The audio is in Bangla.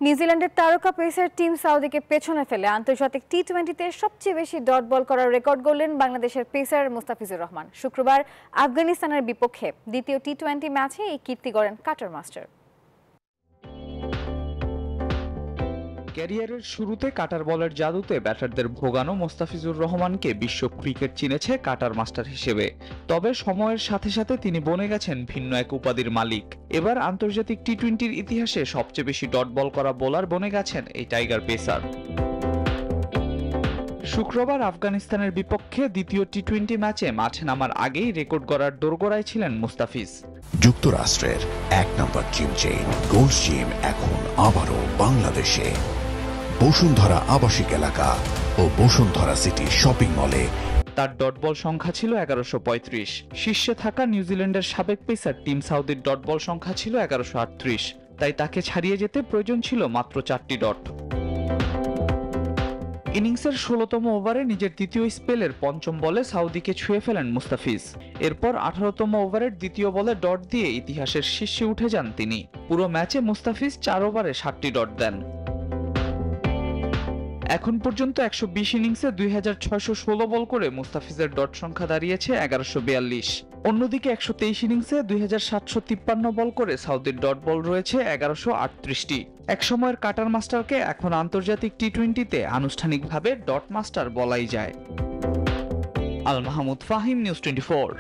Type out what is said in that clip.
নিউজিল্যান্ডের তারকা পেসার টিম সাউদিকে পেছনে ফেলে আন্তর্জাতিক টি-20তে সবচেয়ে বেশি ডট বল করার রেকর্ড গড়লেন বাংলাদেশের পেসার মোস্তাফিজুর রহমান। শুক্রবার আফগানিস্তানের বিপক্ষে দ্বিতীয় টি-20 ম্যাচে এই কীর্তি গড়েন কাটার মাস্টার। ক্যারিয়ারের শুরুতে কাটার বলের জাদুতে ব্যাটারদের ভোগানো মোস্তাফিজুর রহমানকে বিশ্ব ক্রিকেট চিনেছে কাটার মাস্টার হিসেবে। তবে সময়ের সাথে সাথে তিনি বনে গেছেন ভিন্ন এক উপাধির মালিক। এবার আন্তর্জাতিক টি-20-র ইতিহাসে সবচেয়ে বেশি ডট বল করা বোলার বনে গেছেন এই টাইগার পেসার। শুক্রবার আফগানিস্তানের বিপক্ষে দ্বিতীয় টি-20 ম্যাচে মাঠে নামার আগেই রেকর্ড গড়ার দোরগোড়ায় ছিলেন মুস্তাফিজ। যুক্তরাষ্ট্রের 1 নম্বর জিম চেইন গোল্ডস জিম এখন আবারও বাংলাদেশে। বসুন্ধরা আবাসিক এলাকা ও বসুন্ধরা সিটি শপিং মলে তার ডট বল সংখ্যা ছিল 1135। শীর্ষে থাকা নিউজিল্যান্ডের সাবেক পেসার টিম সাউদির ডট বল সংখ্যা ছিল 1138। তাই তাকে ছাড়িয়ে যেতে প্রয়োজন ছিল মাত্র 4টি ডট। ইনিংসের 16তম ওভারে নিজের দ্বিতীয় স্পেলের পঞ্চম বলে সাউদিকে ছুঁয়ে ফেলেন মুস্তাফিজ। এরপর 18তম ওভারের দ্বিতীয় বলে ডট দিয়ে ইতিহাসের শীর্ষে উঠে যান তিনি। পুরো ম্যাচে মুস্তাফিজ 4 ওভারে 7টি ডট দেন। এখন পর্যন্ত 120 ইনিংসে 2616 বল করে মুস্তাফিজের ডট সংখ্যা দাঁড়িয়েছে 1142। অন্যদিকে 123 ইনিংসে 2753 বল করে সাউদির ডট বল রয়েছে 1138টি। একসময়ের কাটার মাস্টারকে এখন আন্তর্জাতিক টি-20তে আনুষ্ঠানিকভাবে ডট মাস্টার বলাই যায়। আল মাহমুদ ফাহিম, নিউজ 24।